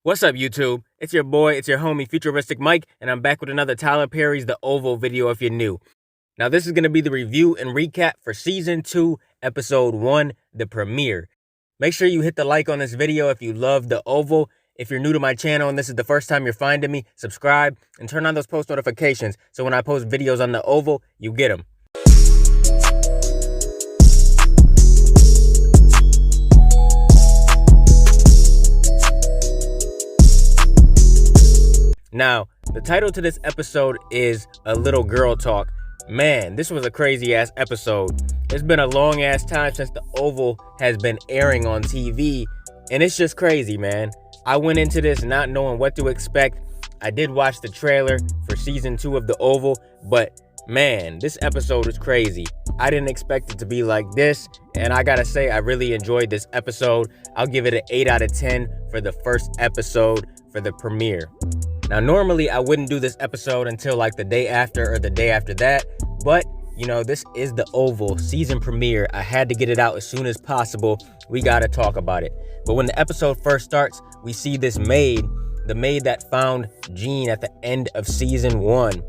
What's up, YouTube? It's your boy, it's your homie, FuturisticMike, and I'm back with another Tyler Perry's The Oval video if you're new. Now, this is going to be the review and recap for Season 2, Episode 1, the premiere. Make sure you hit the like on this video if you love The Oval. If you're new to my channel and this is the first time you're finding me, subscribe and turn on those post notifications so when I post videos on The Oval, you get them. Now, the title to this episode is A Little Girl Talk. Man, this was a crazy ass episode. It's been a long ass time since The Oval has been airing on TV, and it's just crazy, man. I went into this not knowing what to expect. I did watch the trailer for Season 2 of The Oval, but man, this episode was crazy. I didn't expect it to be like this, and I gotta say, I really enjoyed this episode. I'll give it an 8 out of 10 for the first episode for the premiere. Now, normally I wouldn't do this episode until like the day after or the day after that, but you know, this is The Oval season premiere. I had to get it out as soon as possible. We gotta talk about it. But when the episode first starts, we see this maid, the maid that found Jean at the end of Season 1,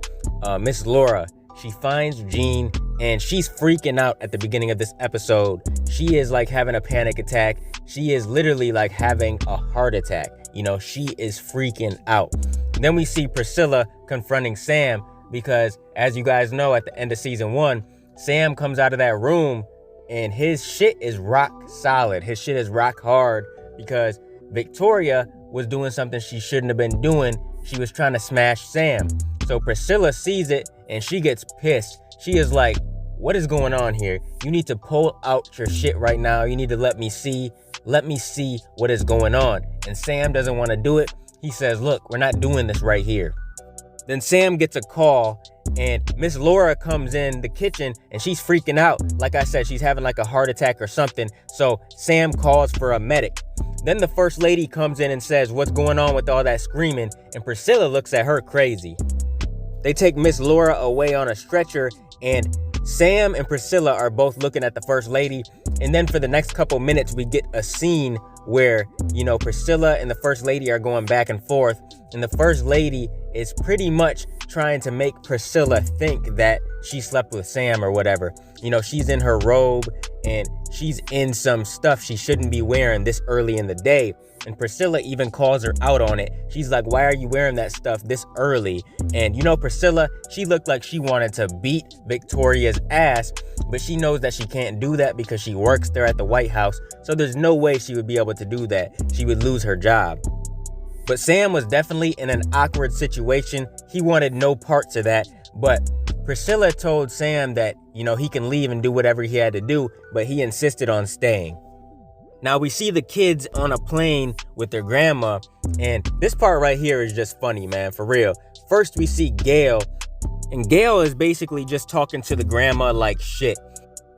Miss Laura. She finds Jean and she's freaking out at the beginning of this episode. She is like having a panic attack. She is literally like having a heart attack. You know, she is freaking out. Then we see Priscilla confronting Sam because, as you guys know, at the end of Season 1, Sam comes out of that room and his shit is rock solid. His shit is rock hard because Victoria was doing something she shouldn't have been doing. She was trying to smash Sam. So Priscilla sees it and she gets pissed. She is like, what is going on here? You need to pull out your shit right now. You need to let me see what is going on. And Sam doesn't want to do it. He says, look, we're not doing this right here. Then Sam gets a call and Miss Laura comes in the kitchen and she's freaking out. Like I said, she's having like a heart attack or something. So Sam calls for a medic. Then the first lady comes in and says, what's going on with all that screaming? And Priscilla looks at her crazy. They take Miss Laura away on a stretcher and Sam and Priscilla are both looking at the first lady. And then for the next couple minutes, we get a scene where, you know, Priscilla and the first lady are going back and forth. And the first lady is pretty much trying to make Priscilla think that she slept with Sam or whatever. You know, she's in her robe and she's in some stuff she shouldn't be wearing this early in the day. And Priscilla even calls her out on it. She's like, why are you wearing that stuff this early? And you know, Priscilla, she looked like she wanted to beat Victoria's ass, but she knows that she can't do that because she works there at the White House. So there's no way she would be able to do that. She would lose her job. But Sam was definitely in an awkward situation. He wanted no parts of that. But Priscilla told Sam that, you know, he can leave and do whatever he had to do, but he insisted on staying. Now we see the kids on a plane with their grandma, and this part right here is just funny, man, for real. First we see Gail, and Gail is basically just talking to the grandma like shit.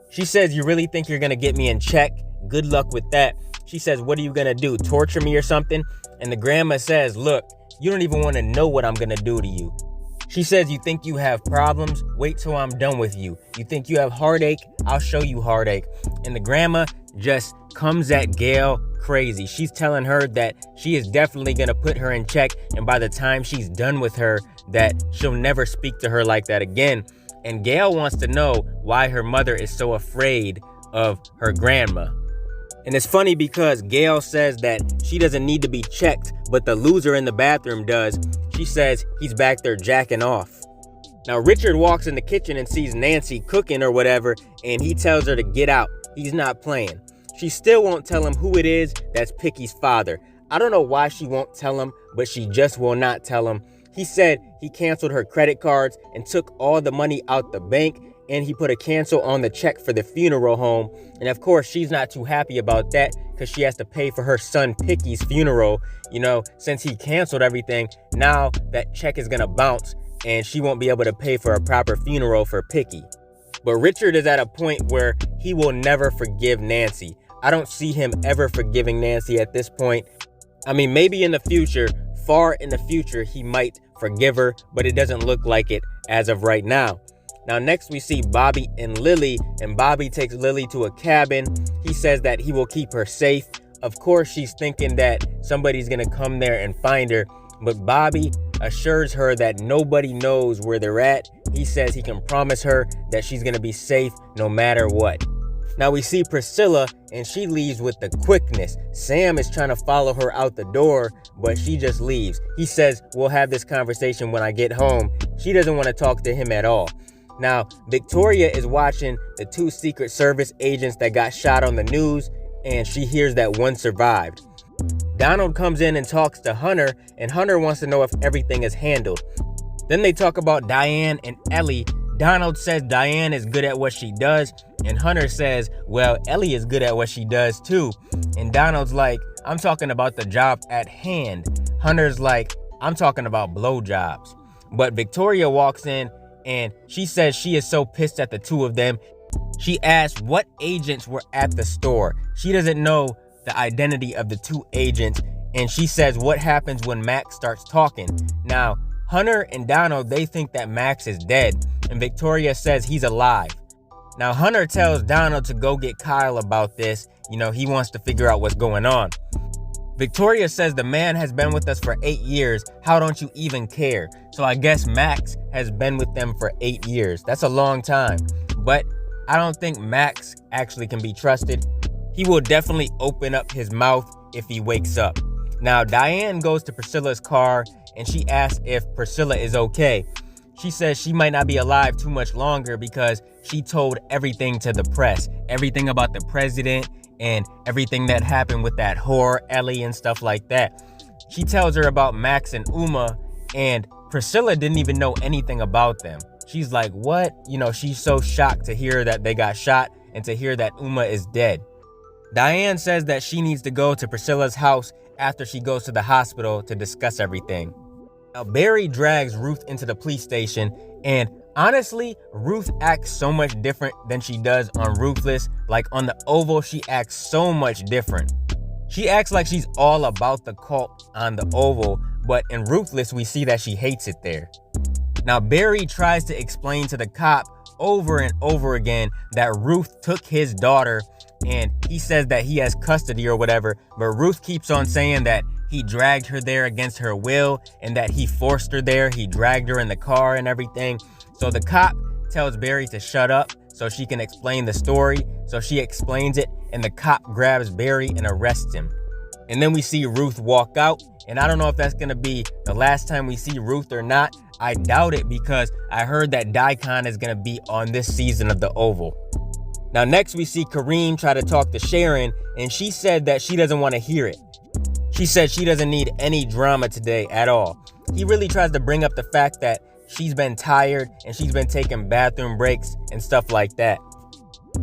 She says, you really think you're gonna get me in check? Good luck with that. She says, what are you gonna do, torture me or something? And the grandma says, look, you don't even wanna know what I'm gonna do to you. She says, you think you have problems? Wait till I'm done with you. You think you have heartache? I'll show you heartache. And the grandma just comes at Gail crazy. She's telling her that she is definitely gonna put her in check, and by the time she's done with her, that she'll never speak to her like that again. And Gail wants to know why her mother is so afraid of her grandma. And it's funny because Gail says that she doesn't need to be checked, but the loser in the bathroom does. She says he's back there jacking off. Now Richard walks in the kitchen and sees Nancy cooking or whatever, and he tells her to get out. He's not playing. She still won't tell him who it is that's Picky's father. I don't know why she won't tell him, but she just will not tell him. He said he canceled her credit cards and took all the money out the bank, and he put a cancel on the check for the funeral home. And of course, she's not too happy about that because she has to pay for her son Picky's funeral. You know, since he canceled everything, now that check is gonna bounce. and she won't be able to pay for a proper funeral for Picky. But Richard is at a point where he will never forgive Nancy. I don't see him ever forgiving Nancy at this point. I mean, maybe in the future, far in the future, he might forgive her, but it doesn't look like it as of right now. Now, next we see Bobby and Lily, and Bobby takes Lily to a cabin. He says that he will keep her safe. Of course, she's thinking that somebody's gonna come there and find her, but Bobby assures her that nobody knows where they're at. He says he can promise her that she's gonna be safe no matter what. Now we see Priscilla, and she leaves with the quickness. Sam is trying to follow her out the door, but she just leaves. He says, we'll have this conversation when I get home. She doesn't want to talk to him at all. Now, Victoria is watching the 2 Secret Service agents that got shot on the news, and she hears that one survived. Donald comes in and talks to Hunter, and Hunter wants to know if everything is handled. Then they talk about Diane and Ellie. Donald says Diane is good at what she does, and Hunter says, well, Ellie is good at what she does too. And Donald's like, I'm talking about the job at hand. Hunter's like, I'm talking about blowjobs. But Victoria walks in, and she says she is so pissed at the 2 of them. She asks what agents were at the store. She doesn't know the identity of the 2 agents, and she says what happens when Max starts talking. Now, Hunter and Donald, they think that Max is dead, and Victoria says he's alive. Now, Hunter tells Donald to go get Kyle about this. You know, he wants to figure out what's going on. Victoria says the man has been with us for 8 years. How don't you even care? So I guess Max has been with them for 8 years. That's a long time. But I don't think Max actually can be trusted. He will definitely open up his mouth if he wakes up. Now, Diane goes to Priscilla's car, and she asks if Priscilla is okay. She says she might not be alive too much longer because she told everything to the press. Everything about the president and everything that happened with that whore, Ellie, and stuff like that. She tells her about Max and Uma, and Priscilla didn't even know anything about them. She's like, what? You know, she's so shocked to hear that they got shot and to hear that Uma is dead. Diane says that she needs to go to Priscilla's house after she goes to the hospital to discuss everything. Now, Barry drags Ruth into the police station, and honestly, Ruth acts so much different than she does on Ruthless. Like on the Oval, she acts so much different. She acts like she's all about the cult on the Oval, but in Ruthless, we see that she hates it there. Now, Barry tries to explain to the cop over and over again that Ruth took his daughter, and he says that he has custody or whatever, but Ruth keeps on saying that he dragged her there against her will and that he forced her there. He dragged her in the car and everything. So the cop tells Barry to shut up so she can explain the story. So she explains it, and the cop grabs Barry and arrests him. And then we see Ruth walk out, and I don't know if that's gonna be the last time we see Ruth or not. I doubt it, because I heard that Daikon is gonna be on this season of the Oval. Now next we see Kareem try to talk to Sharon, and she said that she doesn't want to hear it. She said she doesn't need any drama today at all. He really tries to bring up the fact that she's been tired and she's been taking bathroom breaks and stuff like that.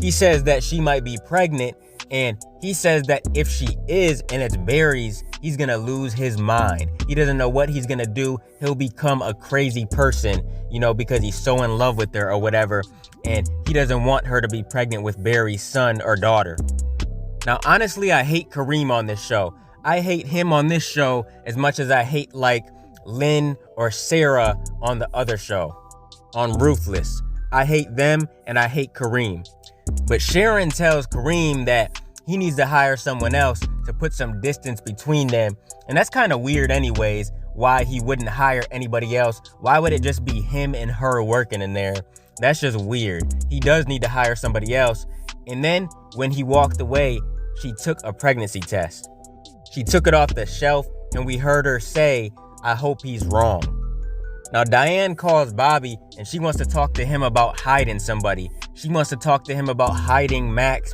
He says that she might be pregnant, and he says that if she is and it's Barry's, he's gonna lose his mind. He doesn't know what he's gonna do. He'll become a crazy person, you know, because he's so in love with her or whatever, and he doesn't want her to be pregnant with Barry's son or daughter. Now, honestly, I hate Kareem on this show. I hate him on this show as much as I hate like Lynn or Sarah on the other show, on Ruthless. I hate them and I hate Kareem. But Sharon tells Kareem that he needs to hire someone else to put some distance between them. And that's kind of weird anyways, why he wouldn't hire anybody else. Why would it just be him and her working in there? That's just weird. He does need to hire somebody else. And then when he walked away, she took a pregnancy test. She took it off the shelf, and we heard her say, I hope he's wrong. Now, Diane calls Bobby, and she wants to talk to him about hiding somebody. She wants to talk to him about hiding Max.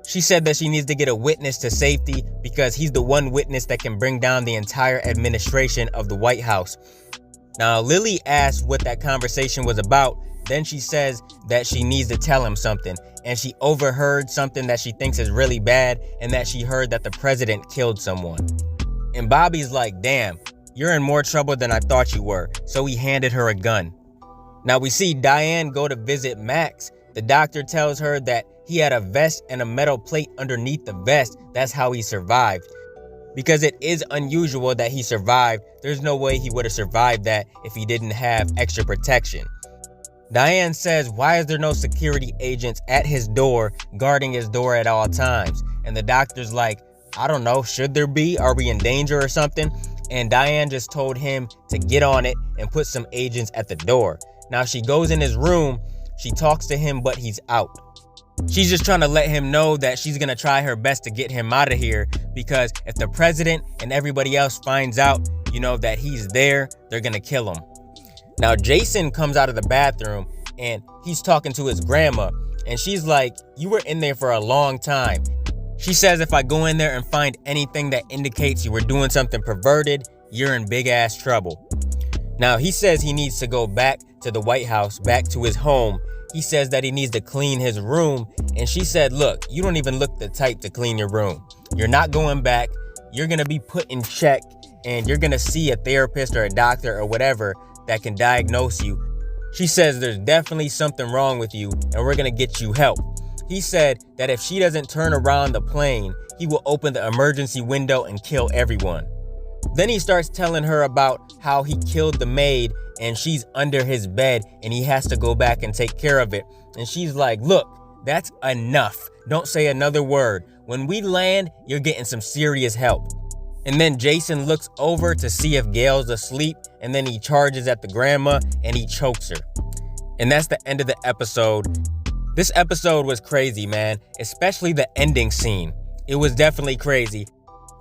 She said that she needs to get a witness to safety because he's the one witness that can bring down the entire administration of the White House. Now, Lily asks what that conversation was about. Then she says that she needs to tell him something, and she overheard something that she thinks is really bad, and that she heard that the president killed someone. And Bobby's like, damn, You're in more trouble than I thought you were. So he handed her a gun. Now we see Diane go to visit Max. The doctor tells her that he had a vest and a metal plate underneath the vest. That's how he survived. Because it is unusual that he survived. There's no way he would have survived that if he didn't have extra protection. Diane says, why is there no security agents at his door, guarding his door at all times? And the doctor's like, I don't know, should there be? Are we in danger or something? And Diane just told him to get on it and put some agents at the door. Now she goes in his room, she talks to him, but he's out. She's just trying to let him know that she's gonna try her best to get him out of here, because if the president and everybody else finds out, that he's there, they're gonna kill him. Now Jason comes out of the bathroom and he's talking to his grandma, and she's like, you were in there for a long time. She says, if I go in there and find anything that indicates you were doing something perverted, you're in big ass trouble. Now he says he needs to go back to the White House, back to his home. He says that he needs to clean his room, and she said, look, you don't even look the type to clean your room. You're not going back. You're gonna be put in check, and you're gonna see a therapist or a doctor or whatever that can diagnose you. She says there's definitely something wrong with you, and we're gonna get you help. He said that if she doesn't turn around the plane, he will open the emergency window and kill everyone. Then he starts telling her about how he killed the maid and she's under his bed and he has to go back and take care of it. And she's like, look, that's enough. Don't say another word. When we land, you're getting some serious help. And then Jason looks over to see if Gail's asleep, and then he charges at the grandma and he chokes her. And that's the end of the episode. This episode was crazy, man, especially the ending scene. It was definitely crazy.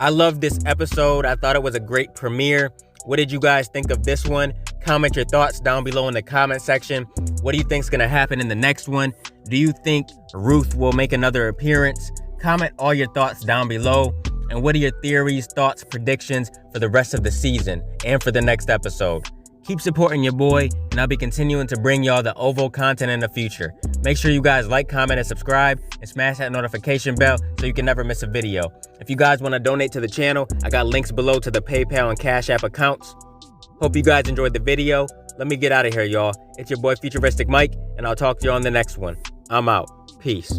I loved this episode. I thought it was a great premiere. What did you guys think of this one? Comment your thoughts down below in the comment section. What do you think's gonna happen in the next one? Do you think Ruth will make another appearance? Comment all your thoughts down below. And what are your theories, thoughts, predictions for the rest of the season and for the next episode? Keep supporting your boy, and I'll be continuing to bring y'all the OVO content in the future. Make sure you guys like, comment, and subscribe, and smash that notification bell so you can never miss a video. If you guys want to donate to the channel, I got links below to the PayPal and Cash App accounts. Hope you guys enjoyed the video. Let me get out of here, y'all. It's your boy FuturisticMike, and I'll talk to you on the next one. I'm out. Peace.